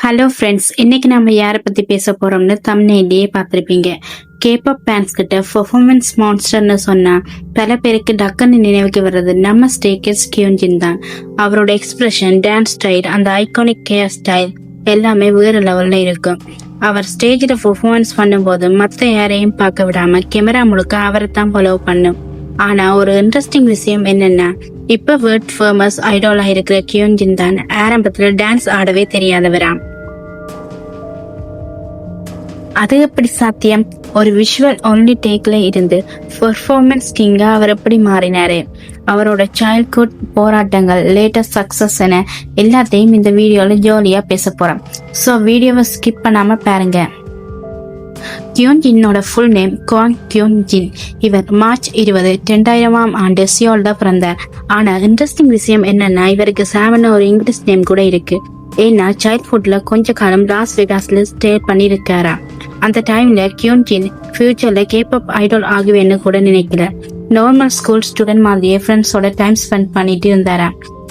Hello friends, இன்னைக்கு நம்ம யாரை பத்தி பேச போறோம்னு தம்ப்நெயிலே பார்த்திருப்பீங்க. கேபாப் ஃபேன்ஸ் கிட்ட பெர்ஃபார்மன்ஸ் மான்ஸ்டர்னு சொன்னா பல பேருக்கு டக்குன்னு நினைவுக்கு வர்றது நம்ம ஸ்டே கிட்ஸ் கியோன்ஜின் தான். அவரோட எக்ஸ்பிரஷன், டான்ஸ் ஸ்டைல், அந்த ஐகானிக் ஹேர் ஸ்டைல் எல்லாமே வேற லெவல்ல இருக்கும். அவர் ஸ்டேஜில் பெர்ஃபார்மன்ஸ் பண்ணும்போது மற்ற யாரையும் பார்க்க விடாம கேமரா முழுக்க அவரை தான் ஃபாலோ பண்ணும். ஆனா ஒரு இன்ட்ரெஸ்டிங் விஷயம் என்னன்னா, இப்ப வேர்ல்ட் ஃபேமஸ் ஐடாலா இருக்கிற கியோன்ஜின் தான் ஆரம்பத்துல டான்ஸ் ஆடவே தெரியாதவராம். அது எப்படி சாத்தியம்? ஒரு விஷுவல் ஒன்லி டேக்ல இருந்து பெர்ஃபார்மன்ஸ் கிங்கா அவர் எப்படி மாறினாரு? அவரோட சைல்ட்ஹுட் போராட்டங்கள், லேட்டஸ்ட் சக்சஸ் என எல்லாத்தையும் இந்த வீடியோல ஜாலியா பேச போறோம். சோ வீடியோவை ஸ்கிப் பண்ணாம பாருங்க. கியோன்ஜினோட ஃபுல் நேம் குவாங் கியோன்ஜின். இவர் மார்ச் 20, 2000ஆம் ஆண்டு சியோல்ல பிறந்தார். ஆனா இன்ட்ரெஸ்டிங் விஷயம் என்னன்னா, இவருக்கு 7 ஒரு இங்கிலீஷ் நேம் கூட இருக்கு. ஏன்னா சைல்ட்ஹுட்ல கொஞ்ச காலம் லாஸ் வெகாஸ்ல ஸ்டே பண்ணிருக்காரா. அந்த டைம்ல கியோன்ஜின் ஃபியூச்சர்ல கேபாப் ஐடால் ஆகுவேன்னு கூட நினைக்கல. நார்மல் ஸ்கூல் ஸ்டூடெண்ட் மாதிரியே ஃப்ரெண்ட்ஸோட டைம் ஸ்பெண்ட் பண்ணிட்டு இருந்தாரா.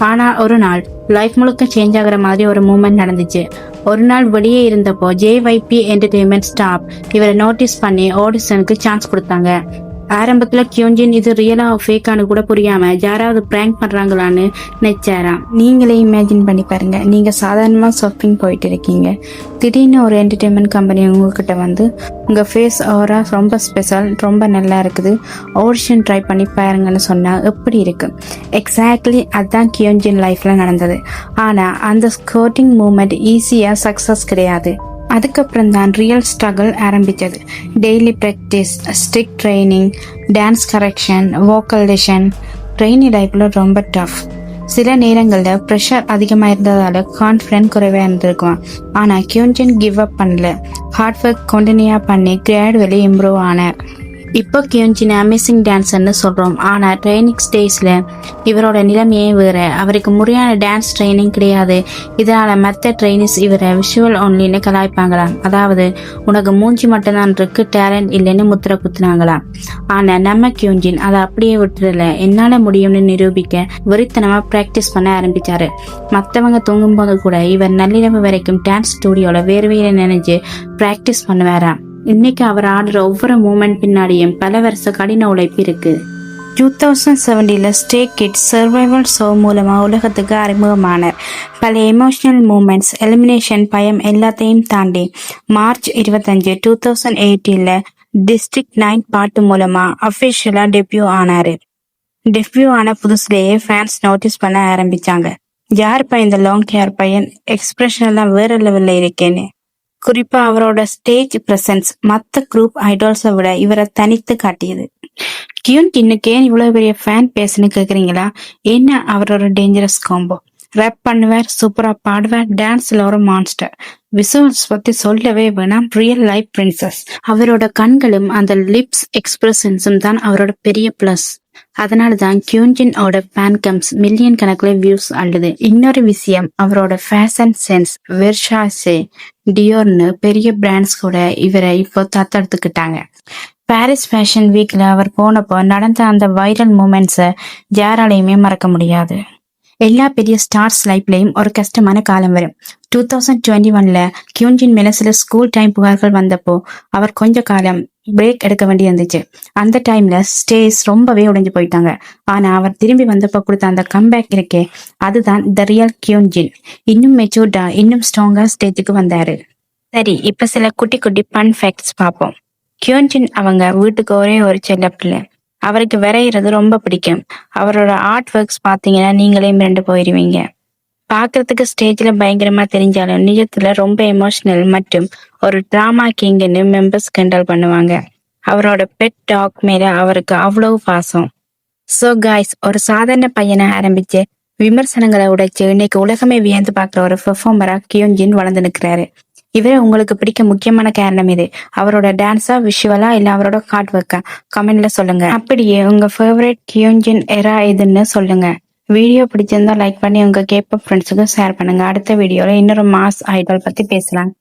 ஆனா ஒரு நாள் லைஃப் முழுக்க சேஞ்ச் ஆகுற மாதிரி ஒரு மூமெண்ட் நடந்துச்சு. ஒரு நாள் வெளியே இருந்தப்போ JYP என்டர்டெயின்மெண்ட் ஸ்டாப் இவரை நோட்டீஸ் பண்ணி ஆடிஷனுக்கு சான்ஸ் கொடுத்தாங்க. ஆரம்பத்துல கியோன்ஜின் இது ரியலா ஃபேக்கானு கூட புரியாம யாராவது பிராங்க் பண்றாங்களான்னு நினைச்சாராம். நீங்களே இமேஜின் பண்ணி பாருங்க, நீங்க சாதாரணமா ஷாப்பிங் போயிட்டு இருக்கீங்க, திடீர்னு ஒரு என்டர்டெயின்மெண்ட் கம்பெனி உங்ககிட்ட வந்து உங்க ஃபேஸ் ஓரா ரொம்ப ஸ்பெஷல், ரொம்ப நல்லா இருக்குது, ஆடிஷன் ட்ரை பண்ணி பாருங்கன்னு சொன்னா எப்படி இருக்கு? எக்ஸாக்ட்லி அதான் கியோன்ஜின் லைஃப்ல நடந்தது. ஆனா அந்த ஸ்கோட்டிங் மூமெண்ட் ஈஸியா சக்சஸ் கிடையாது. அதுக்கப்புறம் தான் ரியல் ஸ்ட்ரகிள் ஆரம்பிச்சது. Daily practice, strict training, dance correction, vocal lesson. Training லைஃப்ல ரொம்ப டஃப். சில நேரங்களில் ப்ரெஷர் அதிகமாக இருந்ததால கான்ஃபிடன்ஸ் குறைவாக இருந்திருக்கும். ஆனால் கியோன்ஜின் கிவ் அப் பண்ணல. ஹார்ட் ஒர்க் கண்டினியூ பண்ணி கிராஜுவலி இம்ப்ரூவ் ஆனார். இப்போ கியோன்ஜின் அமேசிங் டான்ஸர்னு சொல்றோம். ஆனா ட்ரைனிங் ஸ்டேஜ்ல இவரோட நிலைமையே வேற. அவருக்கு முறையான டான்ஸ் ட்ரைனிங் கிடையாது. இதனால மற்ற ட்ரைனிஸ் இவரை விஷுவல் ஒன்லின்னு கலாய்ப்பாங்களாம். அதாவது உனக்கு மூஞ்சி மட்டும்தான் இருக்கு, டேலண்ட் இல்லைன்னு முத்திர குத்துனாங்களாம். ஆனா நம்ம கியோன்ஜின் அதை அப்படியே விட்டுறல. என்னால முடியும்னு நிரூபிக்க வெறித்தனமா பிராக்டிஸ் பண்ண ஆரம்பிச்சாரு. மற்றவங்க தூங்கும் போது கூட இவர் நள்ளிரவு வரைக்கும் டான்ஸ் ஸ்டூடியோல வேர்வையில நினைச்சு பிராக்டிஸ் பண்ணுவாராம். இன்னைக்கு அவர் ஆடுற ஒவ்வொரு மூமெண்ட் பின்னாடியும் பல வருஷ கடின உழைப்பு இருக்கு. 2017 ஸ்டே கிட்ஸ் சர்வைவல் ஷோ மூலமா உலகத்துக்கு அறிமுகமானார். பல எமோஷனல் மூமெண்ட்ஸ், எலிமினேஷன், பயம் எல்லாத்தையும் தாண்டி மார்ச் 25, 2018 டிஸ்ட்ரிக்ட் 9 பாட்டு மூலமா அபிஷியலா டெபியூ ஆனாரு. டெபியூ ஆன புதுசுலேயே ஃபேன்ஸ் நோட்டீஸ் பண்ண ஆரம்பிச்சாங்க. யாருப்பா இந்த லாங் ஹேர் பையன், எக்ஸ்பிரஷன் எல்லாம் வேற லெவல்ல இருக்கேன்னு. குறிப்பா அவரோட ஸ்டேஜ் பிரசன்ஸ் மத்த குரூப் ஐடால்ஸை விட இவரை தனித்து காட்டியது. கியோன்ஜினுக்கு ஏன் இவ்வளவு பெரிய ஃபேன் பேஸ்னு கேக்குறீங்களா? என்ன அவரோட டேஞ்சரஸ் காம்போ. ரேப் பண்ணுவார், சூப்பரா பாடுவார், டான்ஸ்ல ஒரு மான்ஸ்டர். விசுவல்ஸ் பத்தி சொல்லவே வேணாம், ரியல் லைஃப் பிரின்சஸ். அவரோட கண்களும் அந்த லிப்ஸ் எக்ஸ்பிரஷன்ஸும் தான் அவரோட பெரிய பிளஸ். அதனாலதான் கியோன்ஜினோட ஃபேன் கம்ஸ் மில்லியன் கணக்குல வியூஸ் அள்ளுது. இன்னொரு விஷயம், அவரோட ஃபேஷன் சென்ஸ். வெர்சாசே, டியோர்னு பெரிய பிராண்ட்ஸ் கூட இவரை இப்போ தத்தெடுத்துக்கிட்டாங்க. பாரிஸ் ஃபேஷன் வீக்ல அவர் போனப்போ நடந்த அந்த வைரல் மூமெண்ட்ஸை யாராலையுமே மறக்க முடியாது. எல்லா பெரிய ஸ்டார்ஸ் லைஃப்லயும் ஒரு கஷ்டமான காலம் வரும். 2021 கியோன்ஜின் மேல சில ஸ்கூல் டைம் புகார்கள் வந்தப்போ அவர் கொஞ்ச காலம் பிரேக் எடுக்க வேண்டி இருந்துச்சு. அந்த டைம்ல ஸ்டேஜ் ரொம்பவே உடைஞ்சு போயிட்டாங்க. ஆனா அவர் திரும்பி வந்தப்போ கொடுத்த அந்த கம்பேக் இருக்கே, அதுதான் த ரியல் கியோன்ஜின். இன்னும் மெச்சூர்டா, இன்னும் ஸ்ட்ராங்கா ஸ்டேஜுக்கு வந்தாரு. சரி, இப்ப சில குட்டி குட்டி ஃபன் ஃபேக்ட்ஸ் பார்ப்போம். கியோன்ஜின் அவங்க வீட்டுக்கு ஒரே ஒரு செல்ல பிள்ளை. அவருக்கு வரைகிறது ரொம்ப பிடிக்கும். அவரோட ஆர்ட் ஒர்க்ஸ் பாத்தீங்கன்னா நீங்களே மிரண்டு போயிருவீங்க. பாக்குறதுக்கு ஸ்டேஜ்ல பயங்கரமா தெரிஞ்சாலும் நிஜத்துல ரொம்ப எமோஷனல் மற்றும் ஒரு டிராமா கிங்னு மெம்பர்ஸ் கிண்டல் பண்ணுவாங்க. அவரோட பெட் டாக் மேல அவருக்கு அவ்வளவு பாசம். சோ காய்ஸ், ஒரு சாதாரண பையனை ஆரம்பிச்சு விமர்சனங்களை உடைச்சு இன்னைக்கு உலகமே வியந்து பாக்குற ஒரு பெர்ஃபார்மரா கியோன்ஜின் வளர்ந்து நிற்கிறாரு. இவரை உங்களுக்கு பிடிக்க முக்கியமான காரணம் இது. அவரோட டான்ஸா, விஷுவலா, இல்ல அவரோட ஹார்ட் ஒர்க்கா? கமெண்ட்ல சொல்லுங்க. அப்படியே உங்க ஃபேவரட் கியோன்ஜின் எரா எதுன்னு சொல்லுங்க. வீடியோ பிடிச்சிருந்தா லைக் பண்ணி உங்க கேபாப் ஃப்ரெண்ட்ஸுக்கு ஷேர் பண்ணுங்க. அடுத்த வீடியோல இன்னொரு மாஸ் ஐடால் பத்தி பேசலாம்.